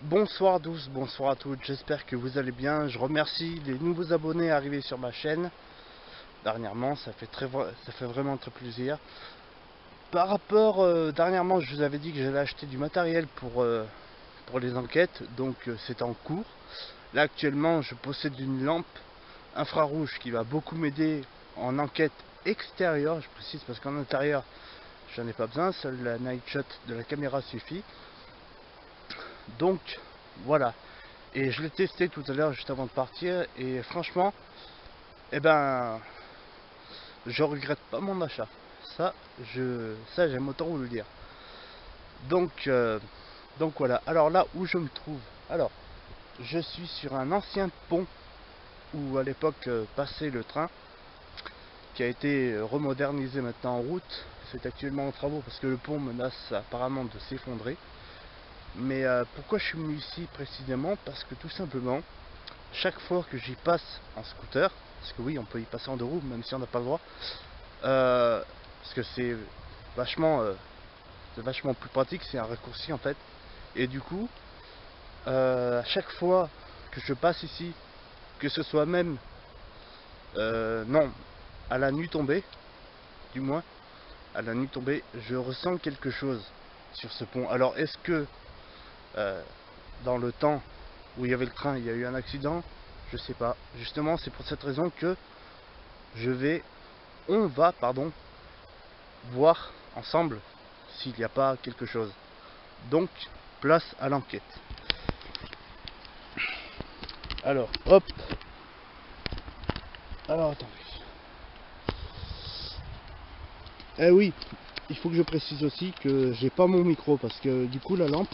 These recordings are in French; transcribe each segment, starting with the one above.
Bonsoir à tous, bonsoir à toutes, j'espère que vous allez bien. Je remercie les nouveaux abonnés arrivés sur ma chaîne. Dernièrement, ça fait vraiment très plaisir. Par rapport, dernièrement, je vous avais dit que j'allais acheter du matériel pour les enquêtes, donc c'est en cours. Là, actuellement, je possède une lampe infrarouge qui va beaucoup m'aider en enquête extérieure, je précise, parce qu'en intérieur, j'en ai pas besoin, seule la night shot de la caméra suffit. Donc, voilà. Et je l'ai testé tout à l'heure juste avant de partir et franchement, eh ben, je regrette pas mon achat. Ça j'aime autant vous le dire. Donc, euh, donc voilà. Alors là où je me trouve, alors je suis sur un ancien pont où à l'époque passait le train, qui a été remodernisé maintenant en route. C'est actuellement en travaux parce que le pont menace apparemment de s'effondrer. Mais pourquoi je suis venu ici précisément? Parce que tout simplement, chaque fois que j'y passe en scooter, parce que oui, on peut y passer en deux roues, même si on n'a pas le droit, parce que vachement, euh, c'est vachement plus pratique, c'est un raccourci en fait. Et du coup, à chaque fois que je passe ici, que ce soit même, non, à la nuit tombée, du moins, à la nuit tombée, je ressens quelque chose sur ce pont. Alors, est-ce que euh, dans le temps où il y avait le train, il y a eu un accident? Je sais pas. Justement, c'est pour cette raison que je vais, on va, pardon, voir ensemble s'il n'y a pas quelque chose. Donc, place à l'enquête. Alors, hop. Alors, attendez. Eh oui, il faut que je précise aussi que j'ai pas mon micro parce que du coup la lampe,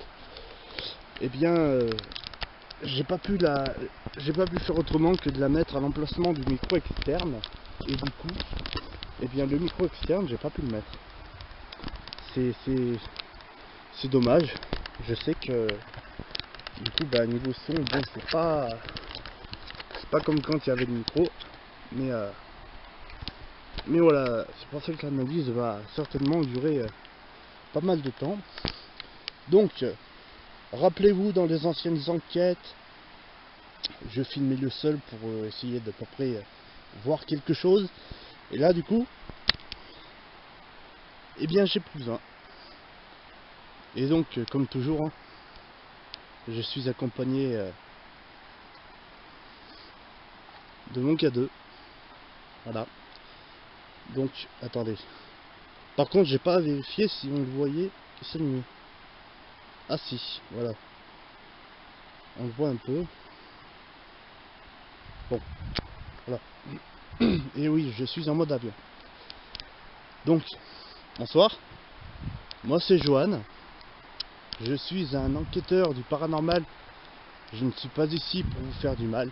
eh bien, j'ai pas pu faire autrement que de la mettre à l'emplacement du micro externe. Et du coup, eh bien, le micro externe, j'ai pas pu le mettre. C'est, c'est, c'est dommage. Je sais que du coup, bah, niveau son, bon, c'est pas comme quand il y avait le micro, mais voilà, c'est pour ça que l'analyse va certainement durer pas mal de temps. Donc, rappelez-vous, dans les anciennes enquêtes, je filmais le seul pour essayer d'à peu près voir quelque chose. Et là, du coup, eh bien, j'ai plus besoin. Et donc, comme toujours, hein, je suis accompagné de mon K2. Voilà. Donc, attendez. Par contre, j'ai pas vérifié si on le voyait. C'est le mieux. Ah si, voilà. On le voit un peu. Bon, voilà. Et oui, je suis en mode avion. Donc, bonsoir. Moi, c'est Johan. Je suis un enquêteur du paranormal. Je ne suis pas ici pour vous faire du mal,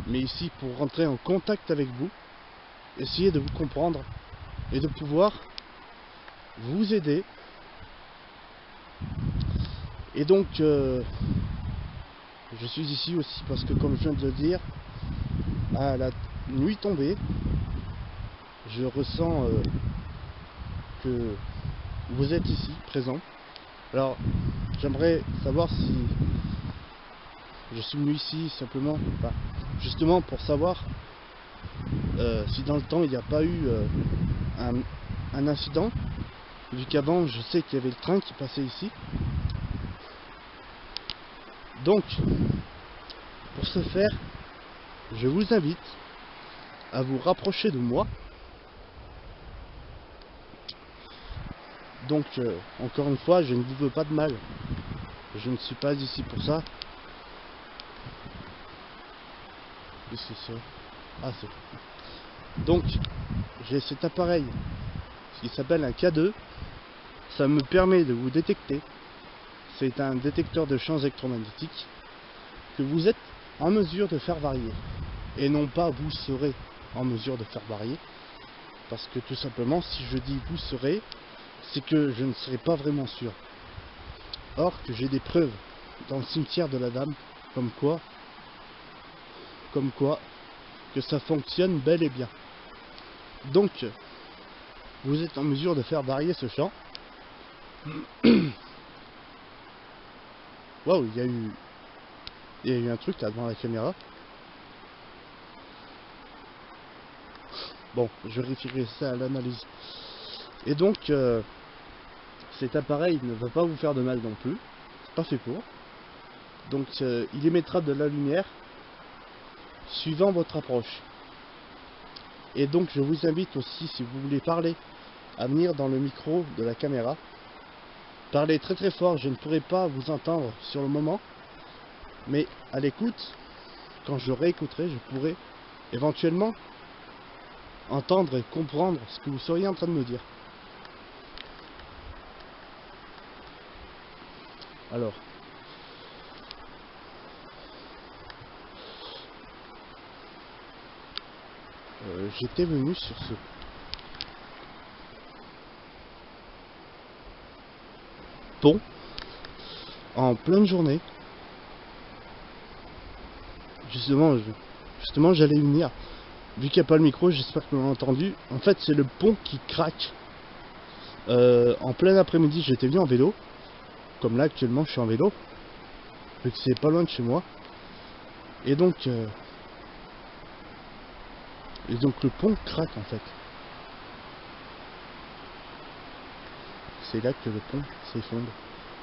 mais ici pour rentrer en contact avec vous, essayer de vous comprendre et de pouvoir vous aider. Et donc, je suis ici aussi parce que, comme je viens de le dire, à la nuit tombée, je ressens que vous êtes ici, présent. Alors, j'aimerais savoir si je suis venu ici simplement, enfin, justement pour savoir si dans le temps il n'y a pas eu un incident, vu qu'avant je sais qu'il y avait le train qui passait ici. Donc, pour ce faire, je vous invite à vous rapprocher de moi. Donc, encore une fois, je ne vous veux pas de mal. Je ne suis pas ici pour ça. Qu'est-ce que c'est? Ah, c'est... Donc, j'ai cet appareil qui s'appelle un K2. Ça me permet de vous détecter. C'est un détecteur de champs électromagnétiques que vous êtes en mesure de faire varier. Et non pas vous serez en mesure de faire varier. Parce que tout simplement, si je dis vous serez, c'est que je ne serai pas vraiment sûr. Or que j'ai des preuves dans le cimetière de la Dame, comme quoi, que ça fonctionne bel et bien. Donc, vous êtes en mesure de faire varier ce champ. Waouh, il y a eu un truc là devant la caméra. Bon, je vérifierai ça à l'analyse. Et donc, cet appareil ne va pas vous faire de mal non plus. C'est pas fait pour. Donc, il émettra de la lumière suivant votre approche. Et donc, je vous invite aussi, si vous voulez parler, à venir dans le micro de la caméra. Parlez très très fort, je ne pourrai pas vous entendre sur le moment. Mais à l'écoute, quand je réécouterai, je pourrai éventuellement entendre et comprendre ce que vous seriez en train de me dire. Alors, j'étais venu sur ce pont en pleine journée. Justement j'allais y venir. Vu qu'il n'y a pas le micro, j'espère que vous l'avez entendu. En fait, c'est le pont qui craque. En plein après-midi, j'étais venu en vélo. Comme là, actuellement, je suis en vélo. Vu que c'est pas loin de chez moi. Et donc le pont craque en fait. C'est là que le pont s'effondre.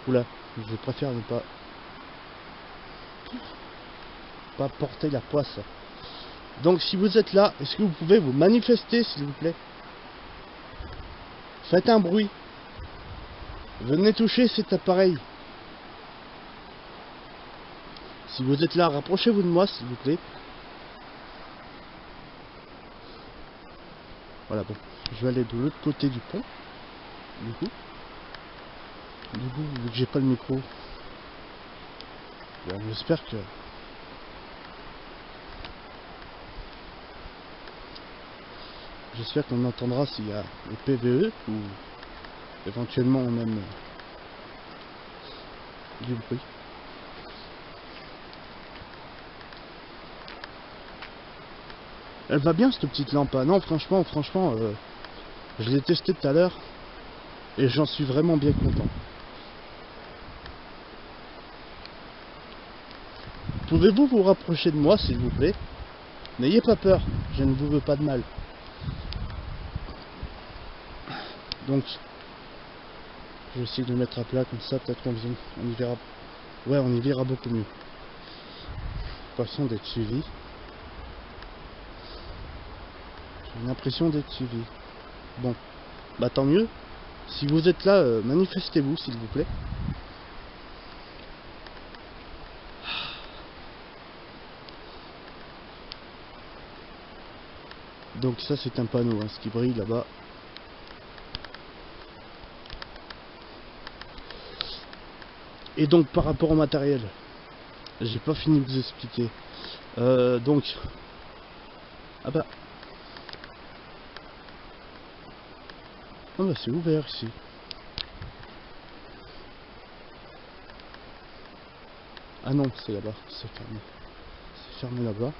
Oula, je préfère ne pas porter la poisse. Donc si vous êtes là, est-ce que vous pouvez vous manifester s'il vous plaît? Faites un bruit. Venez toucher cet appareil. Si vous êtes là, rapprochez-vous de moi s'il vous plaît. Voilà, bon, je vais aller de l'autre côté du pont. Du coup, vu que j'ai pas le micro, bon, j'espère que qu'on entendra s'il y a le PVE ou éventuellement même du bruit. Elle va bien cette petite lampe, hein. Non, franchement, je l'ai testé tout à l'heure et j'en suis vraiment bien content. Pouvez-vous vous rapprocher de moi s'il vous plaît? N'ayez pas peur, je ne vous veux pas de mal. Donc, je vais essayer de le mettre à plat comme ça, peut-être qu'on y verra. Ouais, on y verra beaucoup mieux. Façon d'être suivi. J'ai l'impression d'être suivi. Bon, bah tant mieux. Si vous êtes là, manifestez-vous s'il vous plaît. Donc ça c'est un panneau, hein, ce qui brille là-bas. Et donc par rapport au matériel, j'ai pas fini de vous expliquer. Donc, ah bah c'est ouvert ici. Ah non, c'est là-bas, c'est fermé. C'est fermé là-bas.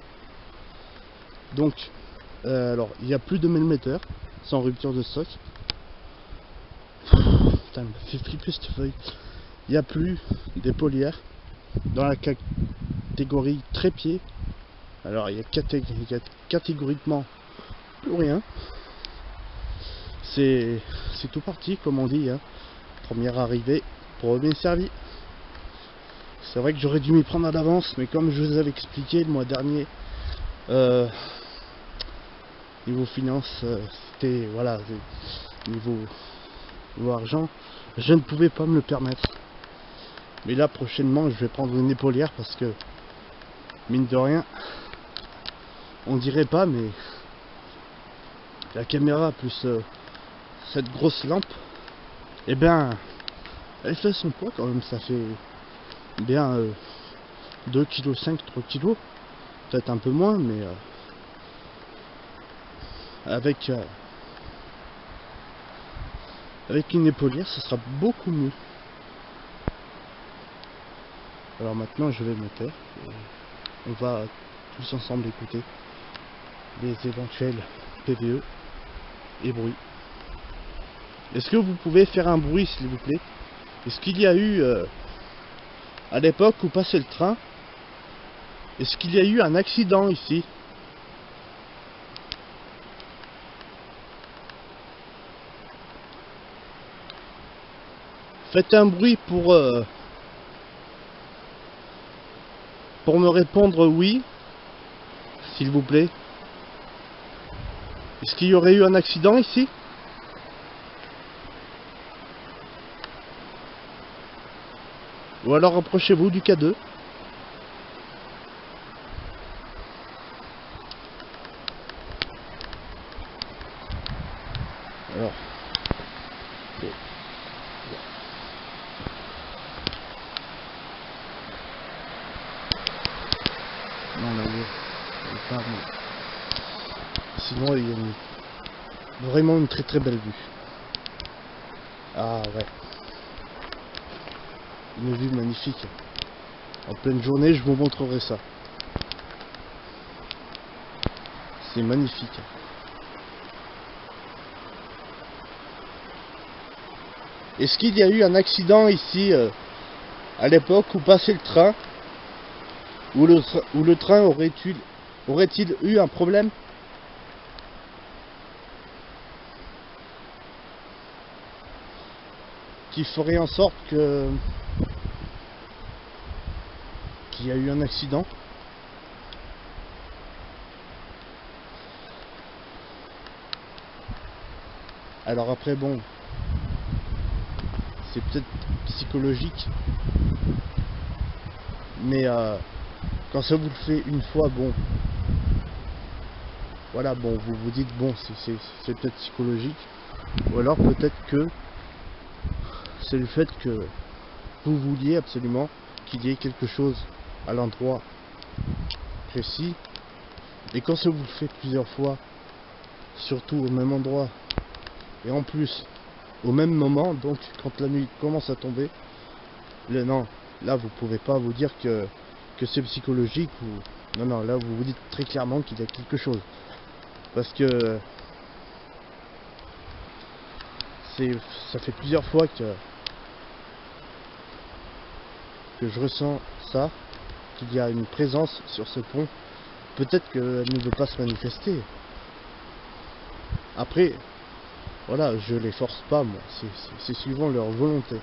Donc, alors, il n'y a plus de mélomètre, sans rupture de stock. Putain, elle me fait flipper cette feuille. Il n'y a plus d'épaulières dans la catégorie trépied. Alors, il y a catégoriquement plus rien. C'est tout parti, comme on dit, hein. Première arrivée, premier servi. C'est vrai que j'aurais dû m'y prendre à l'avance, mais comme je vous avais expliqué le mois dernier, niveau finance, c'était voilà, niveau argent, je ne pouvais pas me le permettre. Mais là prochainement, je vais prendre une épaulière parce que mine de rien, on dirait pas, mais la caméra plus cette grosse lampe, et bien, elle fait son poids quand même. Ça fait bien 2,5 kg, 3 kg, peut-être un peu moins, mais avec une épaulière, ce sera beaucoup mieux. Alors maintenant, je vais me taire. On va tous ensemble écouter les éventuels PVE et bruit. Est-ce que vous pouvez faire un bruit, s'il vous plaît? Est-ce qu'il y a eu à l'époque où passait le train, est-ce qu'il y a eu un accident ici? Faites un bruit pour me répondre oui, s'il vous plaît. Est-ce qu'il y aurait eu un accident ici? Ou alors rapprochez-vous du K2. Alors. Non, là-haut. Pas, mais... Sinon, il y a vraiment une très très belle vue. Ah ouais. Une vue magnifique. En pleine journée, je vous montrerai ça. C'est magnifique. Est-ce qu'il y a eu un accident ici à l'époque où passait le train? Où le train aurait-il eu un problème? Qui ferait en sorte qu'il y a eu un accident? Alors après bon, c'est peut-être psychologique, mais quand ça vous le fait une fois, bon, voilà, bon, vous vous dites bon, c'est peut-être psychologique, ou alors peut-être que c'est le fait que vous vouliez absolument qu'il y ait quelque chose à l'endroit précis, et quand ça vous le fait plusieurs fois, surtout au même endroit, et en plus au même moment, donc quand la nuit commence à tomber, non, là vous pouvez pas vous dire que c'est psychologique, ou non, là vous vous dites très clairement qu'il y a quelque chose, parce que ça fait plusieurs fois que je ressens ça, qu'il y a une présence sur ce pont. Peut-être qu'elle ne veut pas se manifester. Après, voilà, je les force pas, moi, c'est suivant leur volonté.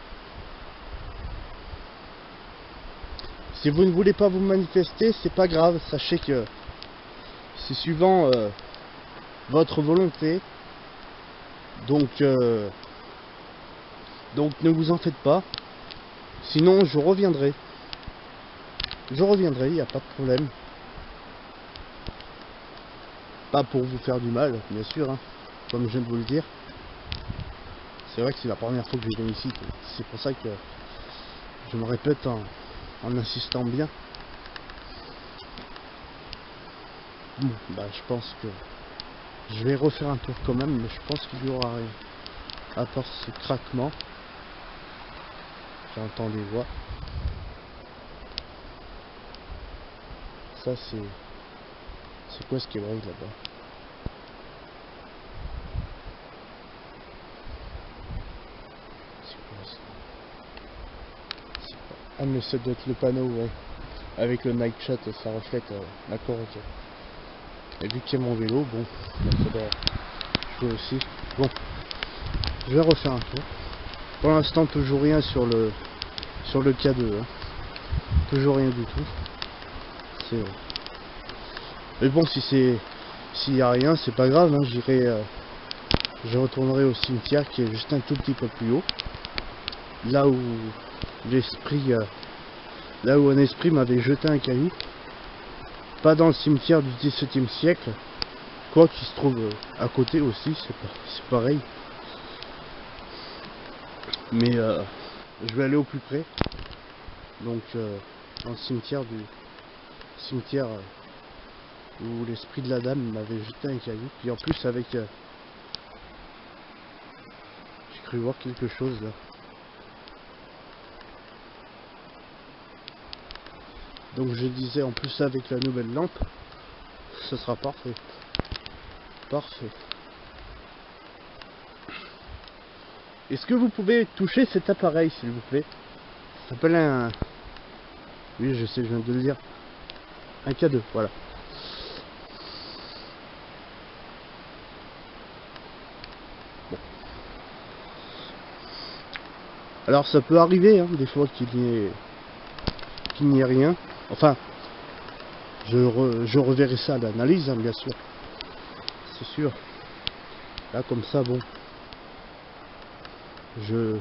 Si vous ne voulez pas vous manifester, c'est pas grave, sachez que c'est suivant votre volonté. Donc ne vous en faites pas. Sinon, je reviendrai. Je reviendrai, il n'y a pas de problème. Pas pour vous faire du mal, bien sûr, hein, comme je viens de vous le dire. C'est vrai que c'est la première fois que je viens ici. C'est pour ça que je me répète en insistant bien. Bon, bah je pense que je vais refaire un tour quand même, mais je pense qu'il y aura rien. À part ce craquement. J'entends des voix. Ça c'est quoi ce qui est brave là-bas? C'est quoi ça? Ah mais ça doit être le panneau, ouais. Avec le night shot, ça reflète d'accord, ok. Et vu qu'il y a mon vélo, bon, ça doit jouer aussi. Bon, je vais refaire un tour. Pour l'instant, toujours rien sur le K2. Hein. Toujours rien du tout. C'est... Mais bon, s'il y a rien, c'est pas grave. Hein. Je retournerai au cimetière qui est juste un tout petit peu plus haut. Là où l'esprit, là où un esprit m'avait jeté un caillou. Pas dans le cimetière du XVIIe siècle. Quoi qu'il se trouve à côté aussi, c'est pareil. Mais je vais aller au plus près. Donc dans le cimetière où l'esprit de la dame m'avait jeté un caillou. Puis en plus avec j'ai cru voir quelque chose là. Donc je disais en plus avec la nouvelle lampe, ce sera parfait. Parfait. Est-ce que vous pouvez toucher cet appareil s'il vous plaît? Ça s'appelle un Oui, je sais, je viens de le dire. Un K2, voilà. Bon. Alors ça peut arriver, hein, des fois qu'il n'y ait rien. Enfin, je reverrai ça à l'analyse, hein, bien sûr. C'est sûr. Là, comme ça, bon. Je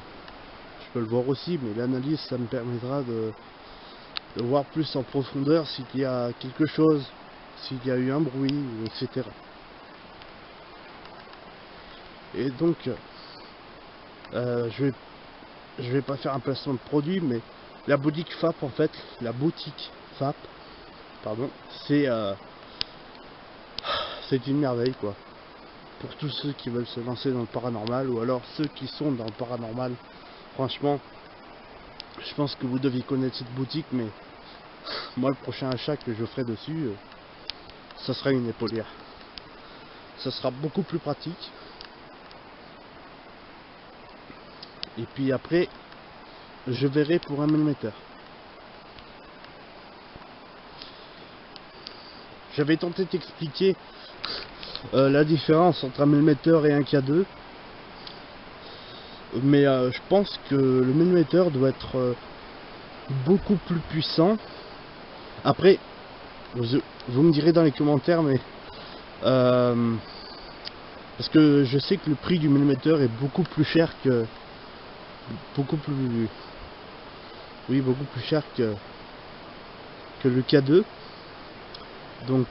peux le voir aussi, mais l'analyse, ça me permettra de voir plus en profondeur s'il y a quelque chose, s'il y a eu un bruit, etc. Et donc, je vais pas faire un placement de produit, mais la boutique FAP, en fait, la boutique FAP, pardon, c'est une merveille, quoi. Pour tous ceux qui veulent se lancer dans le paranormal, ou alors ceux qui sont dans le paranormal, franchement, je pense que vous deviez connaître cette boutique, mais moi, le prochain achat que je ferai dessus, ça sera une épaulière. Ça sera beaucoup plus pratique. Et puis après, je verrai pour un millimètre. J'avais tenté d'expliquer la différence entre un millimètre et un K2. Mais je pense que le millimètre doit être beaucoup plus puissant. Après, vous me direz dans les commentaires, mais parce que je sais que le prix du millimètre est beaucoup plus cher que beaucoup plus cher que le K2. Donc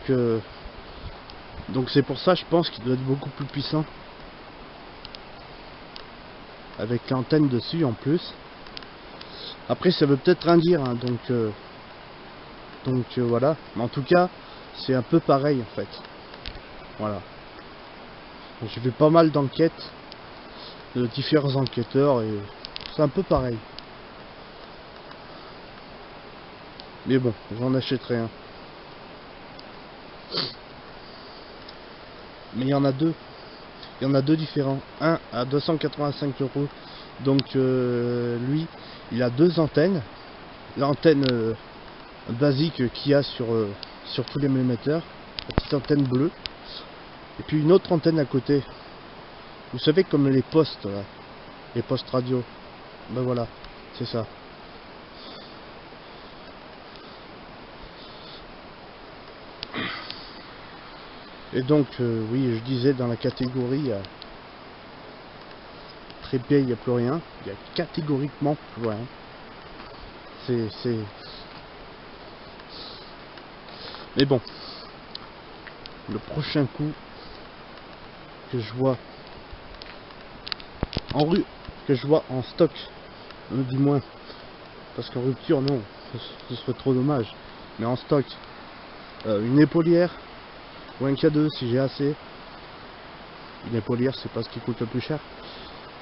c'est pour ça, je pense qu'il doit être beaucoup plus puissant, avec l'antenne dessus en plus. Après, ça veut peut-être rien dire, hein, donc voilà. Mais en tout cas, c'est un peu pareil en fait. Voilà. J'ai fait pas mal d'enquêtes de différents enquêteurs et c'est un peu pareil. Mais bon, j'en achèterai un. Mais il y en a deux. Il y en a deux différents. Un à 285 €. Donc lui, il a deux antennes. L'antenne basique qu'il y a sur tous les millimètres. La petite antenne bleue. Et puis une autre antenne à côté. Vous savez, comme les postes. Là, les postes radio. Ben voilà, c'est ça. Et donc, oui, je disais, dans la catégorie trépied, il n'y a plus rien. Il y a catégoriquement plus rien. C'est... Mais bon, le prochain coup que je vois en rue, que je vois en stock, du moins, parce qu'en rupture, non, ce serait trop dommage. Mais en stock, une épaulière ou un K2 si j'ai assez. Une épaulière, c'est pas ce qui coûte le plus cher.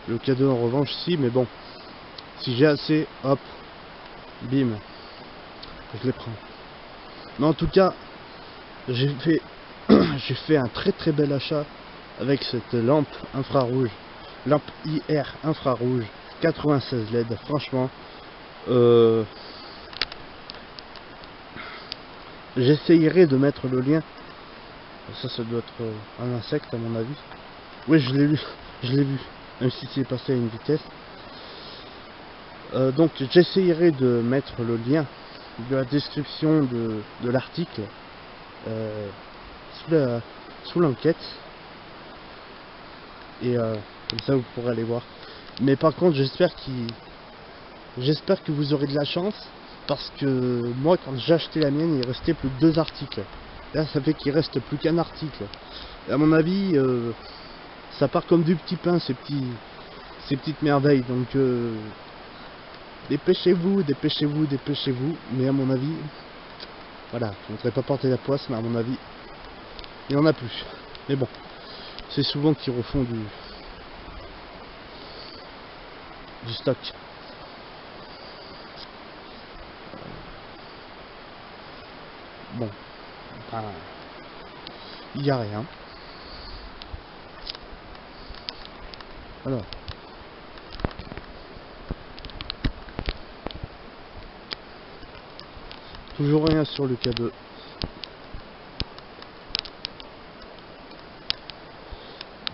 Le K2 en revanche, si, mais bon, si j'ai assez, hop, bim, je les prends. Mais en tout cas, j'ai fait j'ai fait un très bel achat avec cette lampe infrarouge, lampe IR infrarouge 96 LED. Franchement, j'essayerai de mettre le lien. Ça doit être un insecte à mon avis. Oui, je l'ai vu, même si c'est passé à une vitesse. Donc j'essayerai de mettre le lien de la description de l'article sous l'enquête, et comme ça vous pourrez aller voir. Mais par contre, j'espère que vous aurez de la chance, parce que moi, quand j'ai acheté la mienne, il restait plus que 2 articles. Là, ça fait qu'il reste plus qu'un article. Et à mon avis, ça part comme du petit pain, ces petites merveilles. Donc dépêchez-vous. Mais à mon avis, voilà, je ne voudrais pas porter la poisse, mais à mon avis, il n'y en a plus. Mais bon, c'est souvent qu'ils refont du stock. Bon, ben, il n'y a rien. Alors, Toujours rien sur le K2.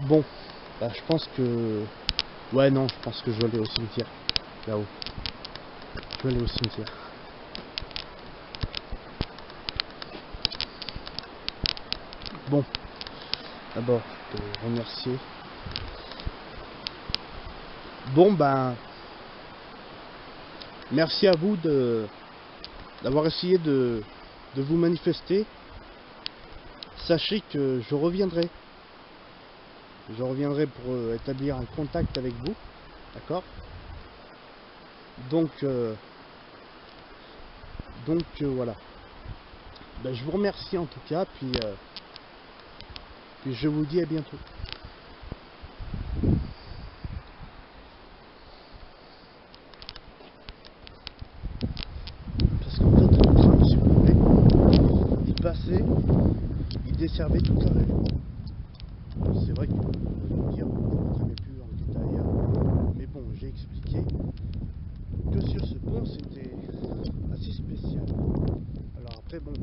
Bon, bah, je pense que... Ouais, non, je pense que je vais aller au cimetière. Là-haut. Je vais aller au cimetière. Bon, d'abord, je te remercier. Bon, ben... Merci à vous d'avoir essayé de vous manifester. Sachez que je reviendrai. Je reviendrai pour établir un contact avec vous. D'accord? Donc voilà. Ben, je vous remercie en tout cas. Puis je vous dis à bientôt. Parce qu'en fait, le train, si vous voulez, il passait, il desservait toute la région. C'est vrai que vous pouvez dire que je ne traînais plus en quête ailleurs. Mais bon, j'ai expliqué que sur ce pont, c'était assez spécial. Alors après, bon,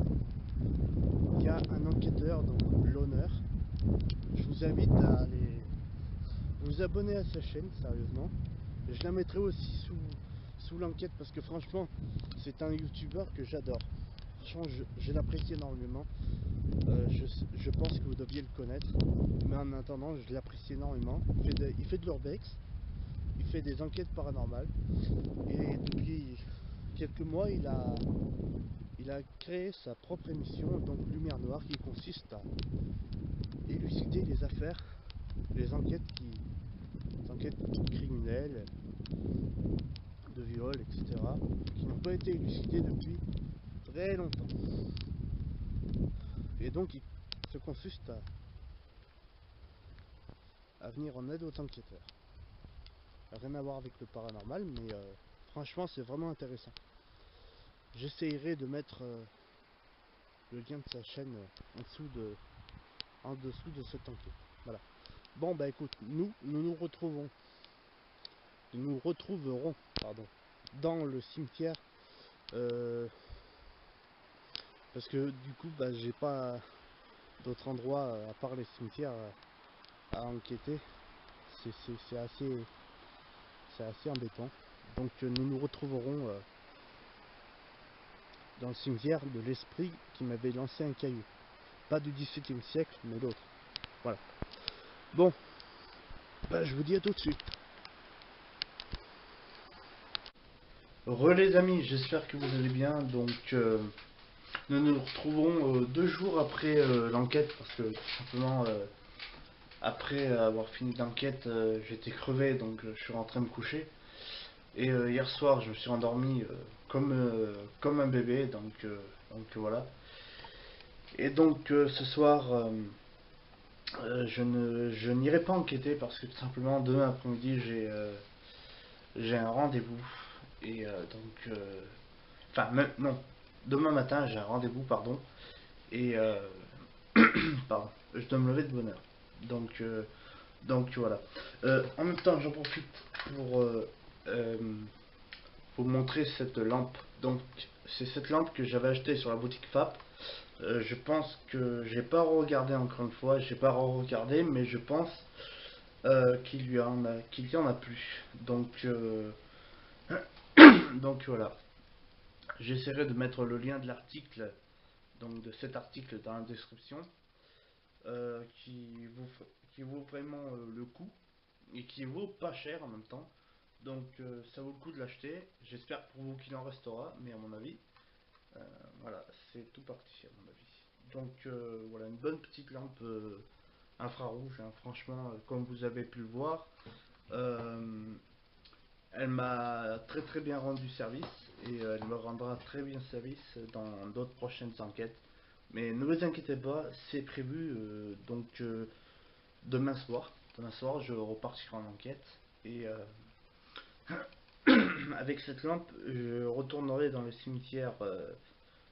il y a un enquêteur, donc l'honneur. Je vous invite à aller vous abonner à sa chaîne, sérieusement. Je la mettrai aussi sous l'enquête parce que franchement, c'est un youtubeur que j'adore. Franchement, je l'apprécie énormément. Je pense que vous deviez le connaître. Mais en attendant, je l'apprécie énormément. Il fait de l'urbex. Il fait des enquêtes paranormales. Et depuis quelques mois, il a créé sa propre émission, donc Lumière Noire, qui consiste à élucider les affaires, les enquêtes criminelles, de viol, etc., qui n'ont pas été élucidées depuis très longtemps. Et donc, il se consiste à venir en aide aux enquêteurs. Rien à voir avec le paranormal, mais franchement, c'est vraiment intéressant. J'essayerai de mettre le lien de sa chaîne en dessous de cette enquête. Voilà. Bon, bah écoute, nous retrouverons, pardon, dans le cimetière, parce que du coup, bah, j'ai pas d'autre endroit à part les cimetières à enquêter. C'est assez embêtant. Donc nous nous retrouverons dans le cimetière de l'esprit qui m'avait lancé un caillou. Pas du XVIIe siècle, mais l'autre. Voilà. Bon, bah, je vous dis à tout de suite. Les amis, j'espère que vous allez bien. Donc nous nous retrouvons 2 jours après l'enquête parce que tout simplement après avoir fini l'enquête j'étais crevé, donc je suis rentré me coucher. Et hier soir je me suis endormi comme un bébé, donc voilà. Et donc ce soir je n'irai pas enquêter parce que tout simplement demain après-midi j'ai un rendez-vous. Et enfin non, demain matin j'ai un rendez-vous, pardon. Et pardon, je dois me lever de bonne heure. Donc voilà. En même temps, j'en profite pour euh, vous montrer cette lampe. Donc c'est cette lampe que j'avais achetée sur la boutique FAP. Je pense que j'ai pas regardé encore une fois, j'ai pas regardé, mais je pense qu'il y en a plus. Donc voilà. J'essaierai de mettre le lien de l'article, donc de cet article dans la description, euh, qui, vaut, qui vaut vraiment le coup et qui vaut pas cher en même temps. Donc ça vaut le coup de l'acheter. J'espère pour vous qu'il en restera, mais à mon avis, euh, voilà, c'est tout parti à mon avis. Donc voilà, une bonne petite lampe infrarouge, hein, franchement, comme vous avez pu le voir. Euh, Elle m'a très très bien rendu service et elle me rendra très bien service dans d'autres prochaines enquêtes. Mais ne vous inquiétez pas, c'est prévu donc demain soir. Demain soir, je repartirai en enquête et avec cette lampe, je retournerai dans le cimetière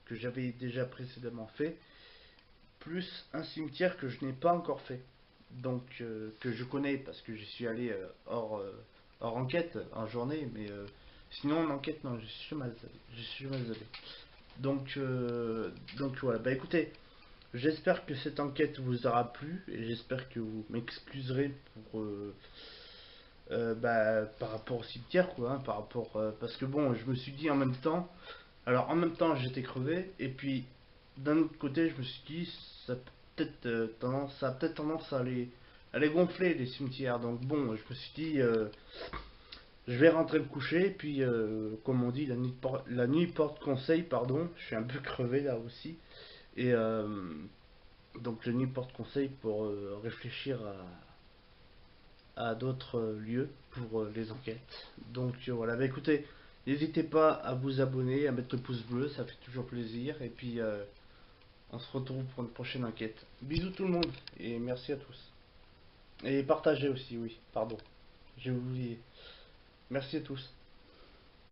que j'avais déjà précédemment fait, plus un cimetière que je n'ai pas encore fait, donc que je connais parce que j'y suis allé hors enquête en journée, mais sinon en enquête non, je suis jamais allé. Donc voilà, bah écoutez, j'espère que cette enquête vous aura plu et j'espère que vous m'excuserez pour par rapport au cimetière quoi, hein, par rapport parce que bon, je me suis dit en même temps, alors en même temps j'étais crevé et puis d'un autre côté je me suis dit ça a peut-être tendance à les gonfler les cimetières. Donc bon, je me suis dit je vais rentrer me coucher, puis comme on dit, la nuit porte conseil, pardon, je suis un peu crevé là aussi. Et donc la nuit porte conseil pour réfléchir à d'autres lieux pour les enquêtes. Donc voilà, bah écoutez, n'hésitez pas à vous abonner, à mettre le pouce bleu, ça fait toujours plaisir. Et puis on se retrouve pour une prochaine enquête. Bisous tout le monde, et merci à tous. Et partagez aussi, oui, pardon, j'ai oublié. Merci à tous.